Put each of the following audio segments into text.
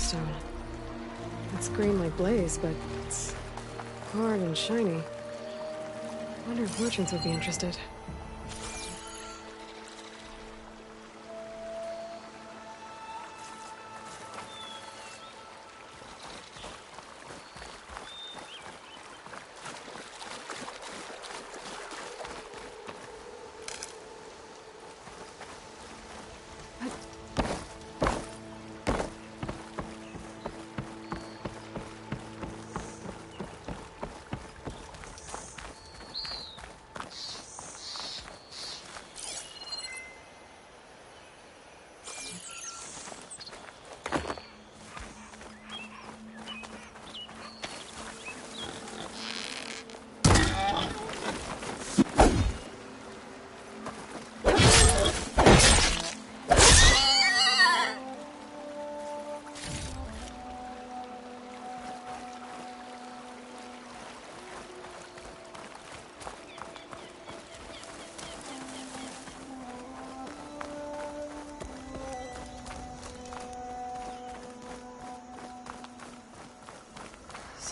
stone. It's green like blaze, but it's hard and shiny. Wonder if merchants would be interested.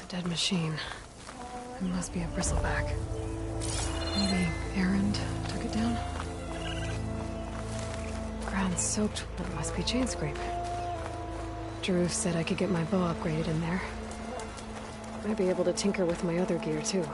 Dead machine. It must be a bristleback. Maybe Errand took it down? Ground soaked. That must be chain scrape. Drew said I could get my bow upgraded in there. Might be able to tinker with my other gear too.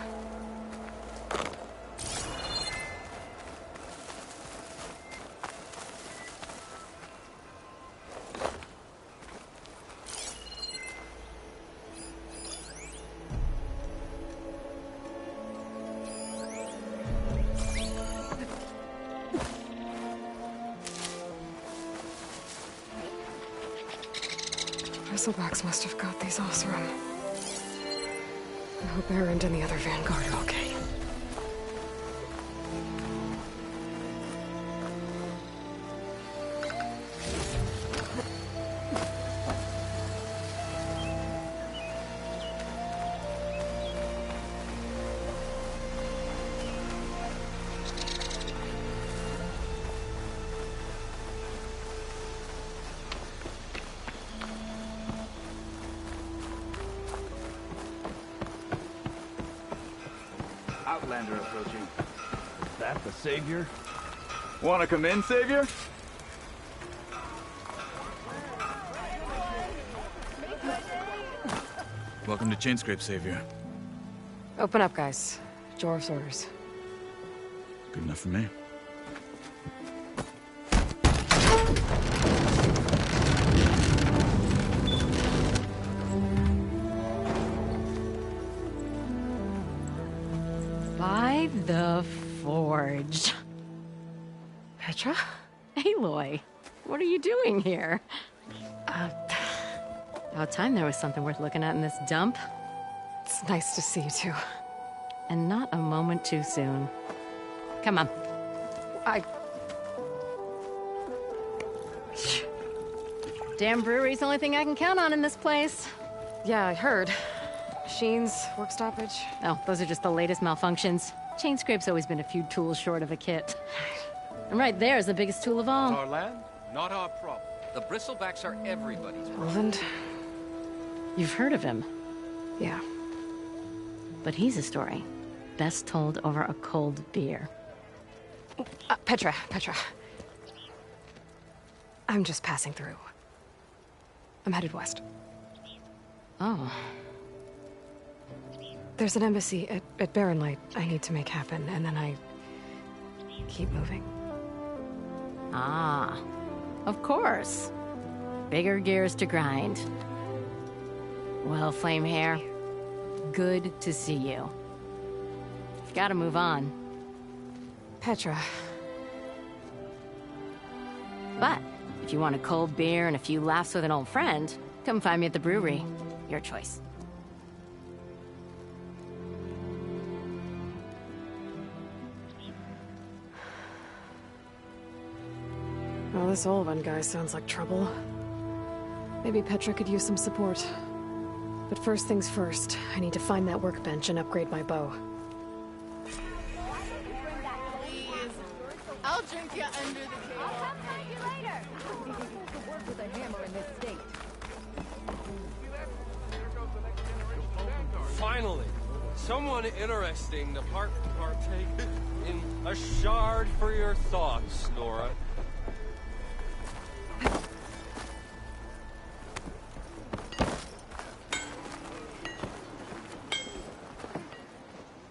Bristlebacks must have got these Osram. I hope Errand and the other Vanguard are okay. Outlander approaching. Is that the Savior? Wanna come in, Savior? Welcome to Chainscrape, Savior. Open up, guys. Jorv's orders. Good enough for me. By the Forge. Petra? Aloy, what are you doing here? About time there was something worth looking at in this dump. It's nice to see you too. And not a moment too soon. Come on. Damn brewery's the only thing I can count on in this place. Yeah, I heard. Machines, work stoppage. Oh, those are just the latest malfunctions. Chainscrape's always been a few tools short of a kit. And right there is the biggest tool of all. It's our land, not our problem. The Bristlebacks are everybody's problem. Roland? You've heard of him. Yeah. But he's a story best told over a cold beer. Petra. I'm just passing through. I'm headed west. Oh. There's an embassy at Barren Light I need to make happen, and then I keep moving. Ah, of course. Bigger gears to grind. Well, Flamehair, good to see you. You've got to move on. Petra. But if you want a cold beer and a few laughs with an old friend, come find me at the brewery. Your choice. Well, this Olvan guy sounds like trouble. Maybe Petra could use some support. But first things first, I need to find that workbench and upgrade my bow. I'll drink you under the table. I'll come find you later. Work with a hammer in this state. Finally, someone interesting to partake in a shard for your thoughts, Nora.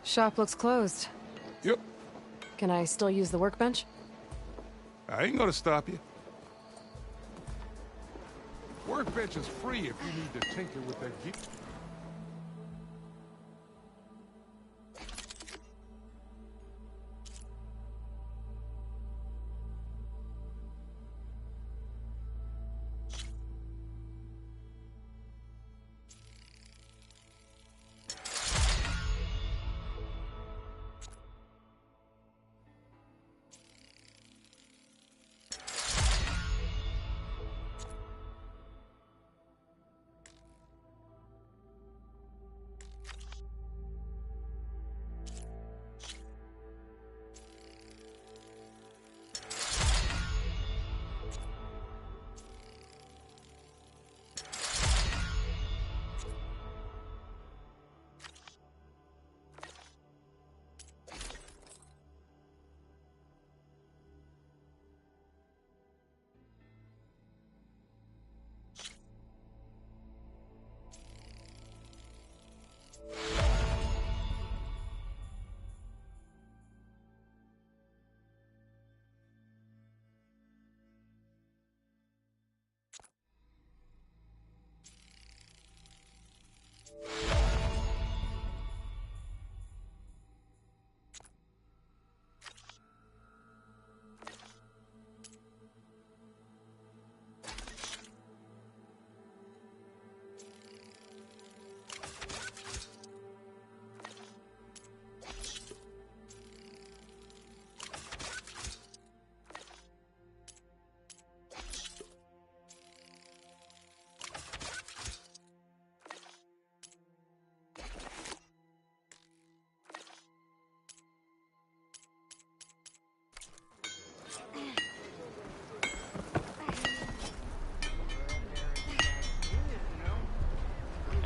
Shop looks closed. Yep. Can I still use the workbench? I ain't gonna stop you. Workbench is free if you need to tinker with that geek.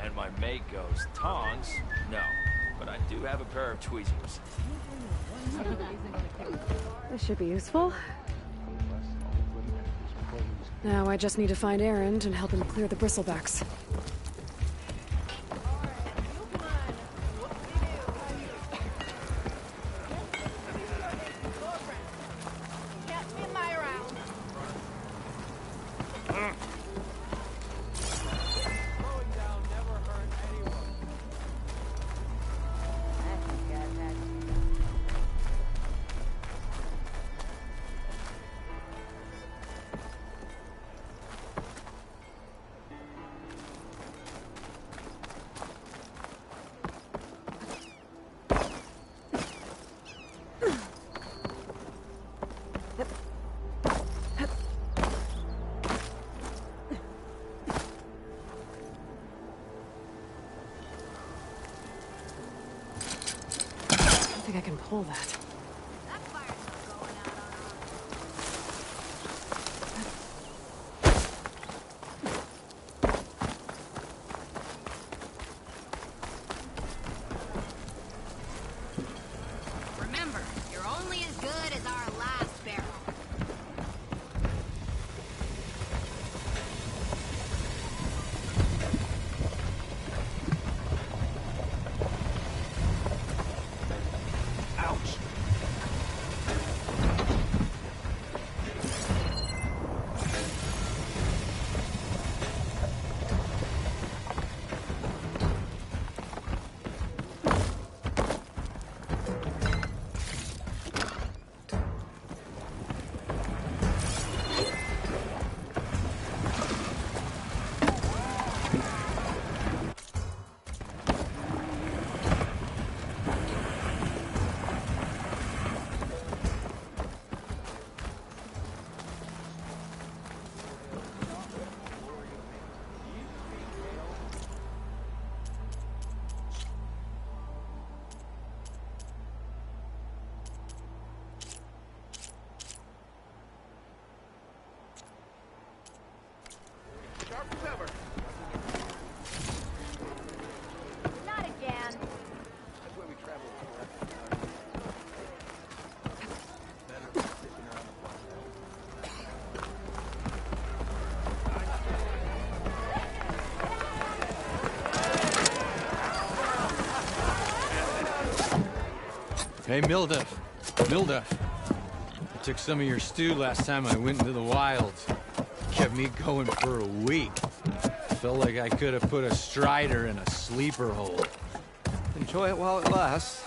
And my mate goes, tongs? No. But I do have a pair of tweezers. This should be useful. Now I just need to find Erend and help him clear the bristlebacks. I think I can pull that. Remember, you're only as good as our last barrel. Ouch! Hey, Mildef. Mildef. I took some of your stew last time I went into the wilds. Kept me going for a week. Felt like I could have put a strider in a sleeper hole. Enjoy it while it lasts.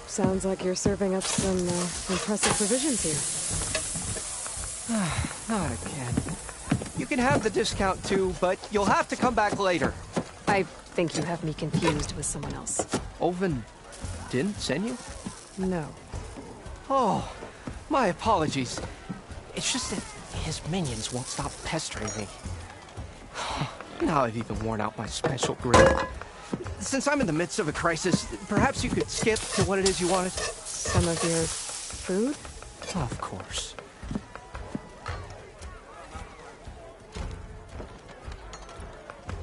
Sounds like you're serving up some impressive provisions here. Not again. You can have the discount too, but you'll have to come back later. I think you have me confused with someone else. Olvin didn't send you? No. Oh, my apologies. It's just that his minions won't stop pestering me. Now I've even worn out my special grill. Since I'm in the midst of a crisis, perhaps you could skip to what it is you wanted? Some of your food? Of course.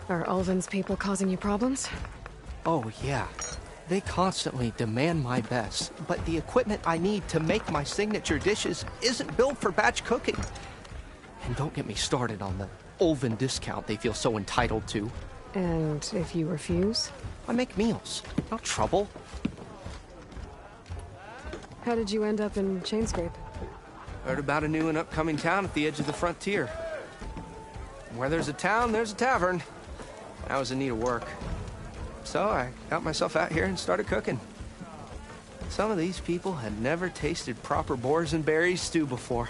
Are Ulvin's people causing you problems? Oh, yeah. They constantly demand my best, but the equipment I need to make my signature dishes isn't built for batch cooking. And don't get me started on the Ulvin discount they feel so entitled to. And if you refuse? I make meals, not trouble. How did you end up in Chainscrape? Heard about a new and upcoming town at the edge of the frontier. Where there's a town, there's a tavern. I was in need of work. So I got myself out here and started cooking. Some of these people had never tasted proper boars and berries stew before.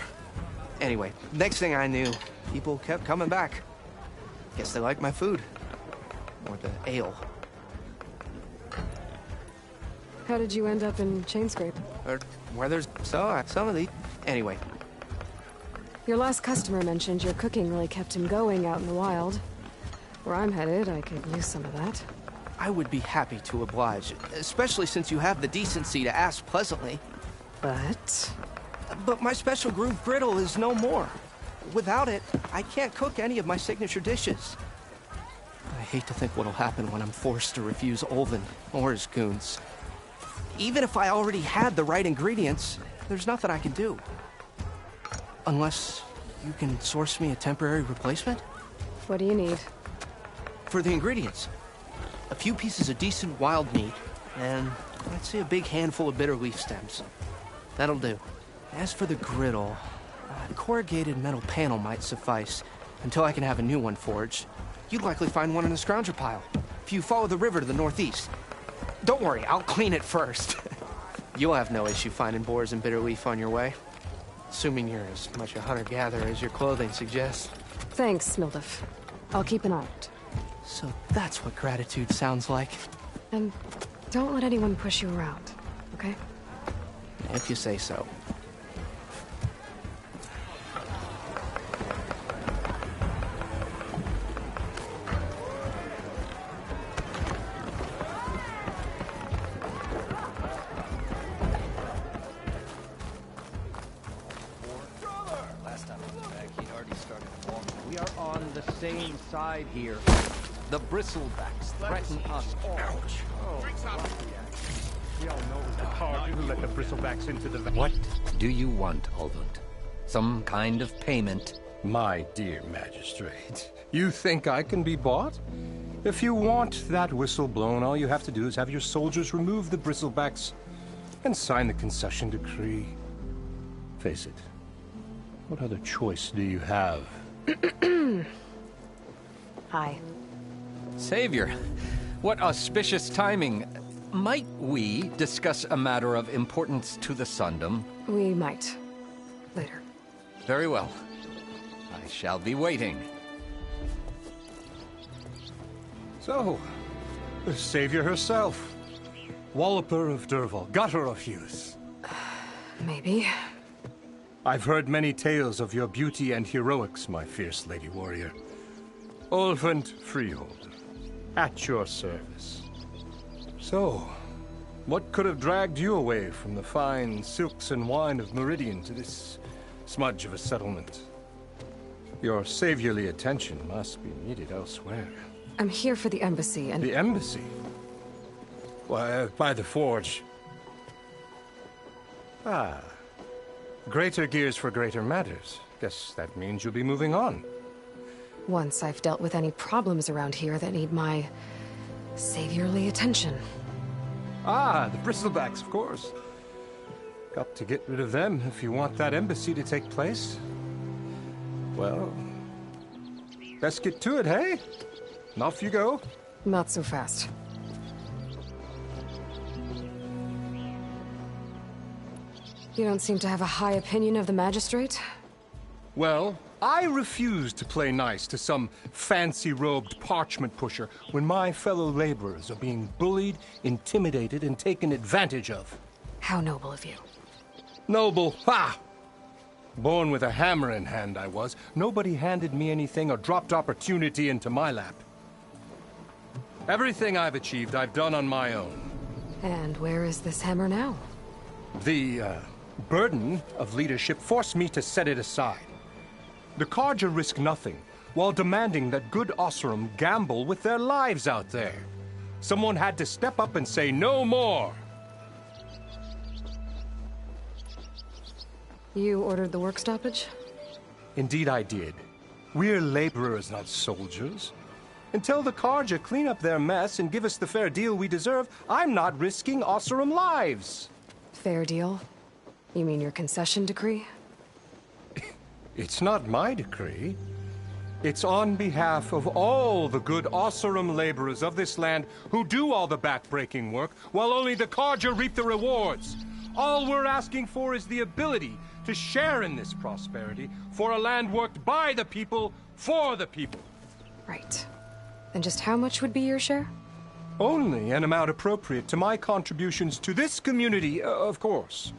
Anyway, next thing I knew, people kept coming back. Guess they liked my food. Or the ale. How did you end up in Chainscrape? Or where there's some of these. Anyway, Your last customer mentioned your cooking really kept him going out in the wild. Where I'm headed, I could use some of that. I would be happy to oblige, especially since you have the decency to ask pleasantly. But My special groove griddle is no more. Without it, I can't cook any of my signature dishes. I hate to think what'll happen when I'm forced to refuse Olvin or his goons. Even if I already had the right ingredients, there's nothing I can do. Unless you can source me a temporary replacement? what do you need? For the ingredients, a few pieces of decent wild meat, and I'd say a big handful of bitter leaf stems. That'll do. As for the griddle, a corrugated metal panel might suffice until I can have a new one forged. You'd likely find one in the scrounger pile, if you follow the river to the northeast. Don't worry, I'll clean it first. You'll have no issue finding boars and bitter leaf on your way. Assuming you're as much a hunter-gatherer as your clothing suggests. Thanks, Mildef. I'll keep an eye out. So that's what gratitude sounds like. And don't let anyone push you around, okay? If you say so. Same side here. The bristlebacks threaten us all. Ouch. Oh, we all know it was the Targu who let the bristlebacks into the... What do you want, Olvund? Some kind of payment? My dear magistrate, you think I can be bought? If you want that whistle blown, all you have to do is have your soldiers remove the bristlebacks and sign the concession decree. Face it, what other choice do you have? Hi. Savior, what auspicious timing. Might we discuss a matter of importance to the Sundom? We might. Later. Very well. I shall be waiting. So, the savior herself. Walloper of Derval, gutter of youth. Maybe. I've heard many tales of your beauty and heroics, my fierce lady warrior. Olvund Freeholder, at your service. So, what could have dragged you away from the fine silks and wine of Meridian to this smudge of a settlement? Your saviorly attention must be needed elsewhere. I'm here for the embassy and... The embassy? Why, by the forge. Ah. Greater gears for greater matters. Guess that means you'll be moving on. Once I've dealt with any problems around here that need my saviorly attention. Ah, the bristlebacks, of course. Got to get rid of them if you want that embassy to take place. Well, best get to it, hey? And off you go. Not so fast. You don't seem to have a high opinion of the magistrate? Well, I refuse to play nice to some fancy-robed parchment pusher when my fellow laborers are being bullied, intimidated, and taken advantage of. How noble of you. Noble, ha! Born with a hammer in hand, I was. Nobody handed me anything or dropped opportunity into my lap. Everything I've achieved, I've done on my own. And where is this hammer now? The, burden of leadership forced me to set it aside. The Carja risk nothing, while demanding that good Osseram gamble with their lives out there. Someone had to step up and say no more. You ordered the work stoppage? Indeed I did. We're laborers, not soldiers. Until the Carja clean up their mess and give us the fair deal we deserve, I'm not risking Osseram lives. Fair deal? You mean your concession decree? It's not my decree. It's on behalf of all the good Osseram laborers of this land who do all the back-breaking work, while only the Carja reap the rewards. All we're asking for is the ability to share in this prosperity for a land worked by the people, for the people. Right. And just how much would be your share? Only an amount appropriate to my contributions to this community, of course.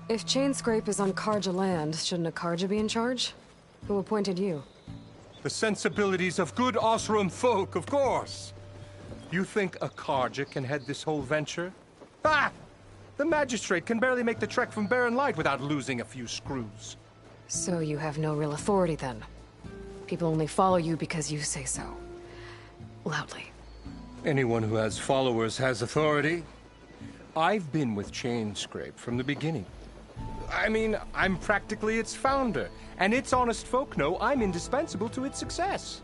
If Chainscrape is on Karja land, shouldn't a Karja be in charge? Who appointed you? The sensibilities of good Osram folk, of course. You think a Karja can head this whole venture? Ah! The magistrate can barely make the trek from Barren Light without losing a few screws. So you have no real authority then? People only follow you because you say so. Loudly. Anyone who has followers has authority. I've been with Chainscrape from the beginning. I mean, I'm practically its founder, and its honest folk know I'm indispensable to its success.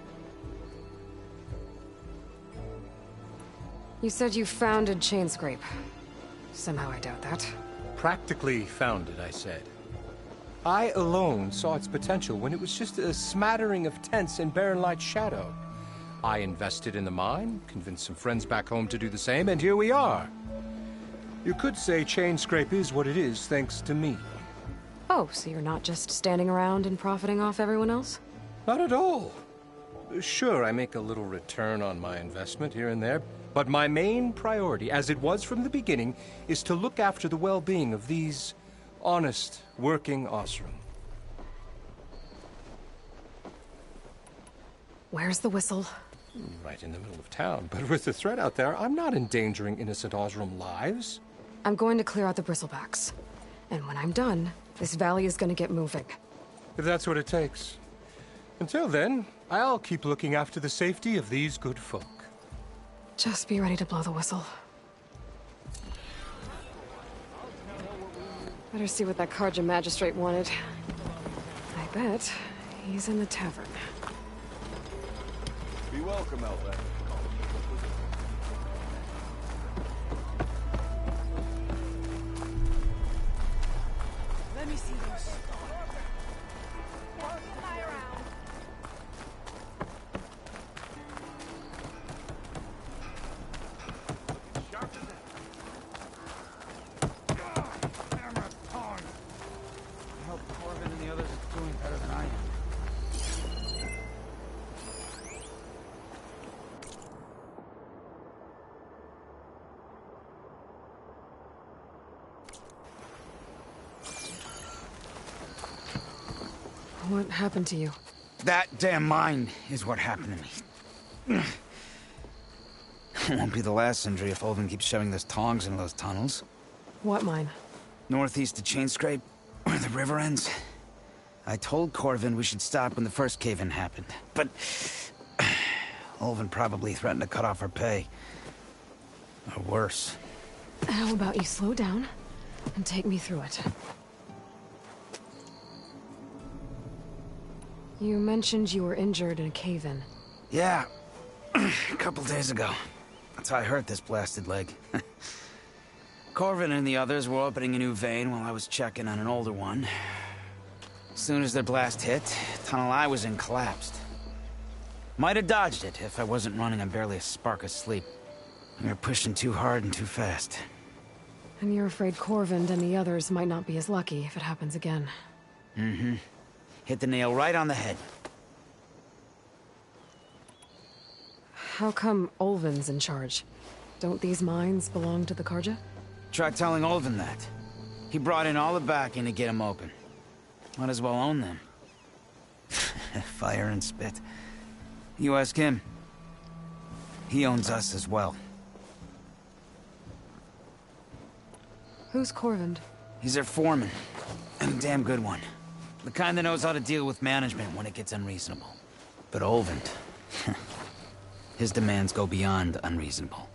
You said you founded Chainscrape. Somehow I doubt that. Practically founded, I said. I alone saw its potential when it was just a smattering of tents in Barren Light's shadow. I invested in the mine, convinced some friends back home to do the same, and here we are. You could say Chainscrape is what it is thanks to me. Oh, so you're not just standing around and profiting off everyone else? Not at all. Sure, I make a little return on my investment here and there, but my main priority, as it was from the beginning, is to look after the well-being of these honest, working Osram. Where's the whistle? Right in the middle of town, but with the threat out there, I'm not endangering innocent Osram lives. I'm going to clear out the bristlebacks. And when I'm done, this valley is going to get moving. If that's what it takes. Until then, I'll keep looking after the safety of these good folk. Just be ready to blow the whistle. Better see what that Karja magistrate wanted. I bet he's in the tavern. Be welcome, Outlander. Let me see those. What happened to you? That damn mine is what happened to me. It won't be the last injury if Olvin keeps shoving those tongs into those tunnels. What mine? Northeast of Chainscrape, where the river ends. I told Corvin we should stop when the first cave-in happened, but Olvin probably threatened to cut off our pay. Or worse. How about you slow down and take me through it? You mentioned you were injured in a cave-in. Yeah, a couple days ago. That's how I hurt this blasted leg. Corvin and the others were opening a new vein while I was checking on an older one. As soon as their blast hit, the tunnel I was in collapsed. Might have dodged it if I wasn't running on barely a spark of sleep. We were pushing too hard and too fast. And you're afraid Corvin and the others might not be as lucky if it happens again. Mm-hmm. Hit the nail right on the head. How come Olvin's in charge? Don't these mines belong to the Karja? Try telling Olvin that. He brought in all the backing to get them open. Might as well own them. Fire and spit. You ask him. He owns us as well. Who's Corvin? He's their foreman. And a damn good one. The kind that knows how to deal with management when it gets unreasonable. But Olvin... his demands go beyond unreasonable.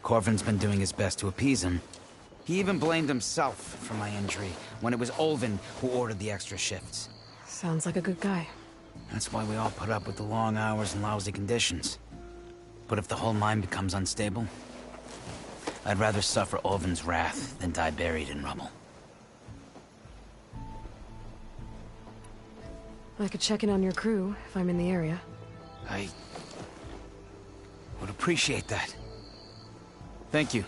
Corvin's been doing his best to appease him. He even blamed himself for my injury when it was Olvin who ordered the extra shifts. Sounds like a good guy. That's why we all put up with the long hours and lousy conditions. But if the whole mine becomes unstable, I'd rather suffer Olvin's wrath than die buried in rubble. I could check in on your crew if I'm in the area. I would appreciate that. Thank you.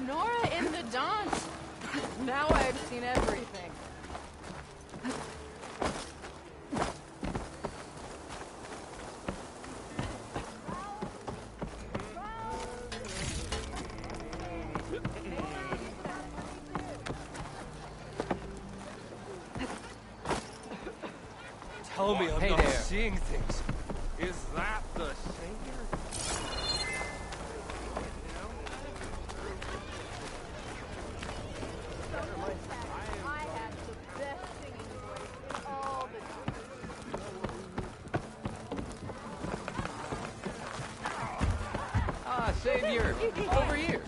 Nora in the dance. Now I've seen everything. Tell me I'm Hey not there. seeing things. Is that the savior? I have the best singing voice in all the Ah, Savior, over here.